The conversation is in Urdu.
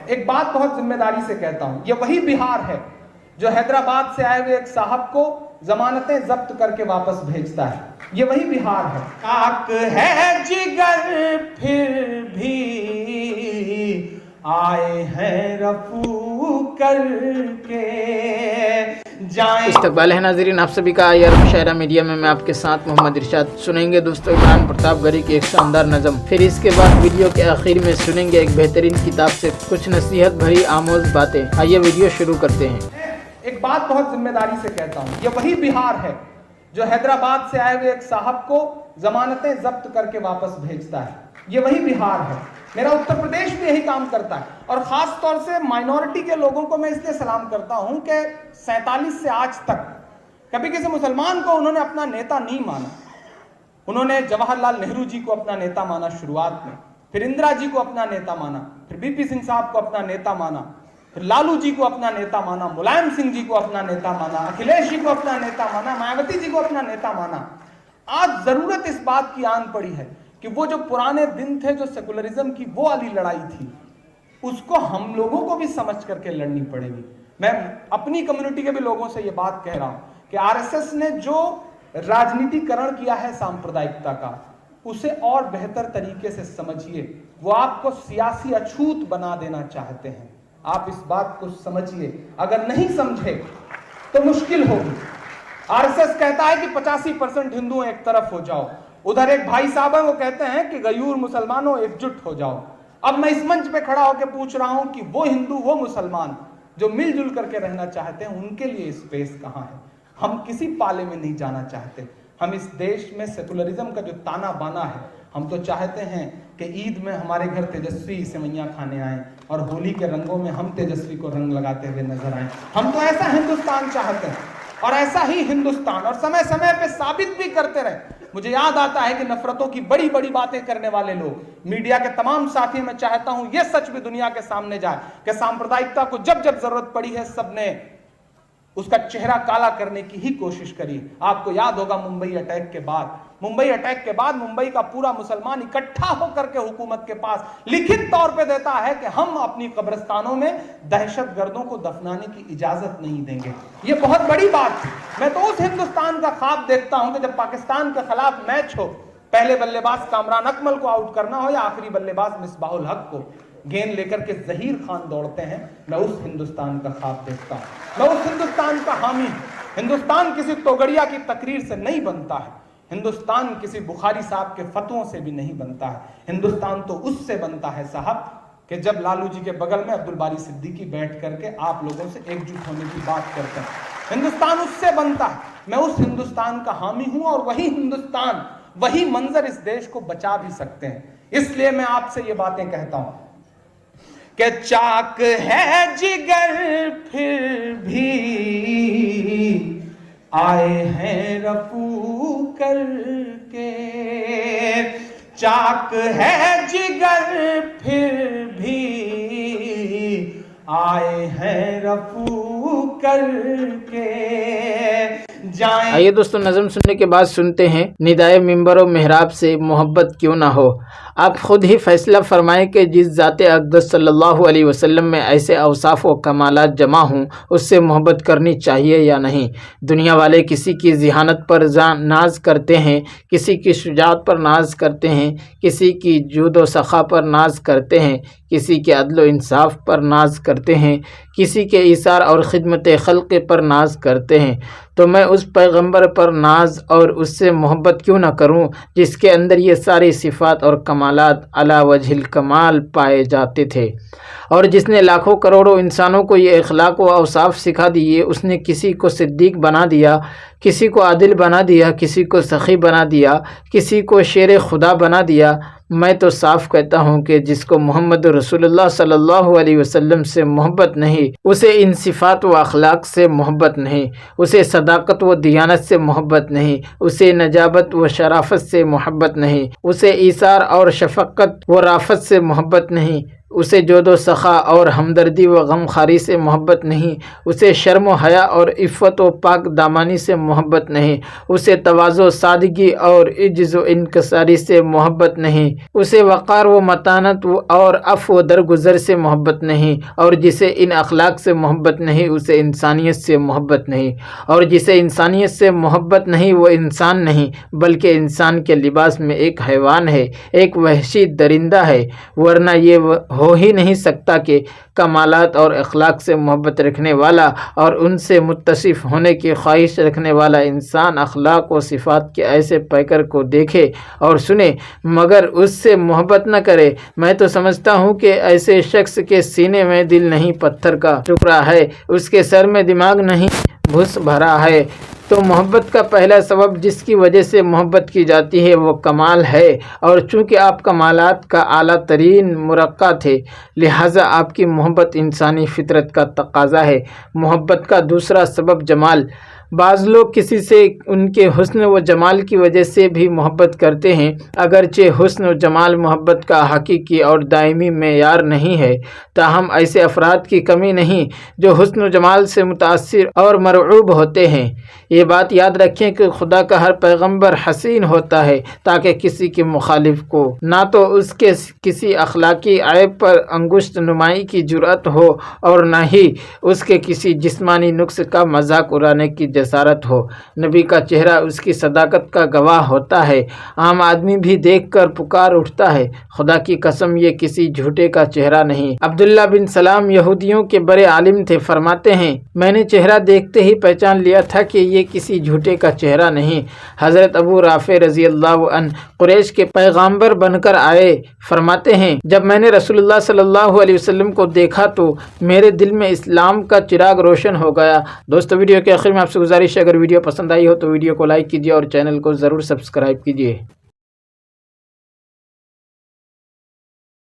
ایک بات بہت ذمہ داری سے کہتا ہوں، یہ وہی بہار ہے جو حیدرآباد سے آئے ہوئے ایک صاحب کو ضمانتیں ضبط کر کے واپس بھیجتا ہے، یہ وہی بہار ہے۔ خاک ہے جگر پھر بھی آئے ہیں رفو کر کے جائیں۔ استقبال ہے ناظرین آپ سبھی کا آئی آر مشاعرہ میڈیا میں آپ کے ساتھ محمد ارشاد۔ سنیں گے دوستو عمران پرتاپ گڑھی کی ایک شاندار نظم، پھر اس کے بعد ویڈیو کے آخر میں سنیں گے ایک بہترین کتاب سے کچھ نصیحت بھری آموز باتیں۔ آئیے ویڈیو شروع کرتے ہیں۔ ایک بات بہت ذمہ داری سے کہتا ہوں، یہ وہی بہار ہے جو حیدرآباد سے آئے ہوئے ایک صاحب کو ضمانتیں ضبط کر کے واپس بھیجتا ہے، یہ وہی بہار ہے۔ میرا اتر پردیش بھی یہی کام کرتا ہے، اور خاص طور سے مائنورٹی کے لوگوں کو میں اس لیے سلام کرتا ہوں کہ 47 سے آج تک کبھی کسی مسلمان کو انہوں نے اپنا نیتا نہیں مانا۔ انہوں نے جواہر لال نہرو جی کو اپنا نیتا مانا شروعات میں، پھر اندرا جی کو اپنا نیتا مانا، پھر بی پی سنگھ صاحب کو اپنا نیتا مانا، پھر لالو جی کو اپنا نیتا مانا، ملائم سنگھ جی کو اپنا نیتا مانا، اکھلیش جی کو اپنا نیتا مانا، مایاوتی جی کو اپنا نیتا مانا۔ آج ضرورت اس بات کی آن پڑی ہے کہ وہ جو پرانے دن تھے، جو سیکولرزم کی وہ والی لڑائی تھی، اس کو ہم لوگوں کو بھی سمجھ کر کے لڑنی پڑے گی۔ میں اپنی کمیونٹی کے بھی لوگوں سے یہ بات کہہ رہا ہوں کہ آر ایس ایس نے جو راجنیتی کرن کیا ہے سامپردائکتا کا، اسے اور بہتر طریقے سے سمجھیے۔ وہ آپ کو سیاسی اچھوت بنا دینا چاہتے ہیں، آپ اس بات کو سمجھیے۔ اگر نہیں سمجھے تو مشکل ہوگی۔ آر ایس ایس کہتا ہے کہ 85% ہندو ایک طرف ہو جاؤ، ادھر ایک بھائی صاحب ہیں وہ کہتے ہیں کہ غیور مسلمانوں ایک جٹ ہو جاؤ۔ اب میں اس منچ پہ کھڑا ہو کے پوچھ رہا ہوں کہ وہ ہندو وہ مسلمان جو مل جل کر کے رہنا چاہتے ہیں، ان کے لیے اسپیس کہاں ہے؟ ہم کسی پالے میں نہیں جانا چاہتے۔ ہم اس دیش میں سیکولرزم کا جو تانا بانا ہے، ہم تو چاہتے ہیں کہ عید میں ہمارے گھر تیجسوی سوئیاں کھانے آئیں اور ہولی کے رنگوں میں ہم تیجسوی کو رنگ لگاتے ہوئے نظر آئیں۔ ہم تو ایسا ہندوستان چاہتے ہیں، اور ایسا ہی ہندوستان، اور سمے سمے پہ ثابت بھی کرتے رہے۔ مجھے یاد آتا ہے کہ نفرتوں کی بڑی بڑی باتیں کرنے والے لوگ، میڈیا کے تمام ساتھی، میں چاہتا ہوں یہ سچ بھی دنیا کے سامنے جائے کہ سامپردائکتا کو جب جب ضرورت پڑی ہے، سب نے اس کا چہرہ کالا کرنے کی ہی کوشش کری۔ آپ کو یاد ہوگا ممبئی اٹیک کے بعد ممبئی کا پورا مسلمان اکٹھا ہو کر کے حکومت کے پاس لکھت طور پہ دیتا ہے کہ ہم اپنی قبرستانوں میں دہشت گردوں کو دفنانے کی اجازت نہیں دیں گے۔ یہ بہت بڑی بات تھی۔ میں تو اس ہندوستان کا خواب دیکھتا ہوں کہ جب پاکستان کے خلاف میچ ہو، پہلے بلے باز کامران اکمل کو آؤٹ کرنا ہو یا آخری بلے باز مصباح الحق کو، گیند لے کر کے ظہیر خان دوڑتے ہیں۔ میں اس ہندوستان کا خواب دیکھتا ہوں، میں اس ہندوستان کا حامی ہوں۔ ہندوستان کسی توگڑیا کی تقریر سے نہیں بنتا ہے، ہندوستان کسی بخاری صاحب کے فتووں سے بھی نہیں بنتا ہے۔ ہندوستان تو اس سے بنتا ہے صاحب کہ جب لالو جی کے بغل میں عبدالباری صدیقی بیٹھ کر کے آپ لوگوں سے ایک جٹ ہونے کی بات کرتے ہیں۔ ہندوستان اس سے بنتا ہے۔ میں اس ہندوستان کا حامی ہوں، اور وہی ہندوستان، وہی منظر اس دیش کو بچا بھی سکتے ہیں۔ اس لیے میں آپ سے یہ باتیں کہتا ہوں کہ چاک ہے جگر پھر بھی آئے ہیں رفو کر کے، چاک ہے جگر پھر بھی آئے ہیں رفو کر کے جائیں۔ آئیے دوستو نظم سننے کے بعد سنتے ہیں ندائے منبر و محراب سے محبت کیوں نہ ہو۔ آپ خود ہی فیصلہ فرمائیں کہ جس ذات اقدس صلی اللہ علیہ وسلم میں ایسے اوصاف و کمالات جمع ہوں، اس سے محبت کرنی چاہیے یا نہیں۔ دنیا والے کسی کی ذہانت پر ناز کرتے ہیں، کسی کی شجاعت پر ناز کرتے ہیں، کسی کی جود و سخا پر ناز کرتے ہیں، کسی کے عدل و انصاف پر ناز کرتے ہیں، کسی کے ایثار اور خدمت خلق پر ناز کرتے ہیں۔ تو میں اس پیغمبر پر ناز اور اس سے محبت کیوں نہ کروں جس کے اندر یہ ساری صفات اور کمالات علی وجہ الکمال پائے جاتے تھے، اور جس نے لاکھوں کروڑوں انسانوں کو یہ اخلاق و اوصاف سکھا دیے۔ اس نے کسی کو صدیق بنا دیا، کسی کو عادل بنا دیا، کسی کو سخی بنا دیا، کسی کو شیر خدا بنا دیا۔ میں تو صاف کہتا ہوں کہ جس کو محمد رسول اللہ صلی اللہ علیہ وسلم سے محبت نہیں، اسے ان صفات و اخلاق سے محبت نہیں، اسے صداقت و دیانت سے محبت نہیں، اسے نجابت و شرافت سے محبت نہیں، اسے ایثار اور شفقت و رافت سے محبت نہیں، اسے جود و سخا اور ہمدردی و غم خاری سے محبت نہیں، اسے شرم و حیا اور عفت و پاک دامانی سے محبت نہیں، اسے تواضع، سادگی اور عجز و انکساری سے محبت نہیں، اسے وقار و متانت اور عفو و درگزر سے محبت نہیں، اور جسے ان اخلاق سے محبت نہیں اسے انسانیت سے محبت نہیں، اور جسے انسانیت سے محبت نہیں وہ انسان نہیں بلکہ انسان کے لباس میں ایک حیوان ہے، ایک وحشی درندہ ہے، ورنہ یہ ہو ہی نہیں سکتا کہ کمالات اور اخلاق سے محبت رکھنے والا اور ان سے متصف ہونے کی خواہش رکھنے والا انسان اخلاق و صفات کے ایسے پیکر کو دیکھے اور سنے مگر اس سے محبت نہ کرے۔ میں تو سمجھتا ہوں کہ ایسے شخص کے سینے میں دل نہیں پتھر کا ٹکڑا ہے، اس کے سر میں دماغ نہیں بھس بھرا ہے۔ تو محبت کا پہلا سبب جس کی وجہ سے محبت کی جاتی ہے وہ کمال ہے، اور چونکہ آپ کمالات کا اعلیٰ ترین مرقع تھے لہٰذا آپ کی محبت انسانی فطرت کا تقاضا ہے۔ محبت کا دوسرا سبب جمال۔ بعض لوگ کسی سے ان کے حسن و جمال کی وجہ سے بھی محبت کرتے ہیں، اگرچہ حسن و جمال محبت کا حقیقی اور دائمی معیار نہیں ہے، تاہم ایسے افراد کی کمی نہیں جو حسن و جمال سے متاثر اور مرعوب ہوتے ہیں۔ یہ بات یاد رکھیں کہ خدا کا ہر پیغمبر حسین ہوتا ہے تاکہ کسی کے مخالف کو نہ تو اس کے کسی اخلاقی عیب پر انگشت نمائی کی جرأت ہو اور نہ ہی اس کے کسی جسمانی نقص کا مذاق اڑانے کی جسارت ہو۔ نبی کا چہرہ اس کی صداقت کا گواہ ہوتا ہے، عام آدمی بھی دیکھ کر پکار اٹھتا ہے، خدا کی قسم یہ کسی جھوٹے کا چہرہ نہیں۔ عبداللہ بن سلام یہودیوں کے بڑے عالم تھے، فرماتے ہیں میں نے چہرہ دیکھتے ہی پہچان لیا تھا کہ یہ کسی جھوٹے کا چہرہ نہیں۔ حضرت ابو رافع رضی اللہ عنہ قریش کے پیغامبر بن کر آئے، فرماتے ہیں جب میں نے رسول اللہ صلی اللہ علیہ وسلم کو دیکھا تو میرے دل میں اسلام کا چراغ روشن ہو گیا۔ دوستو ویڈیو کے آخر میں آپ سے گزارش ہے، اگر ویڈیو پسند آئی ہو تو ویڈیو کو لائک کیجیے اور چینل کو ضرور سبسکرائب کیجیے۔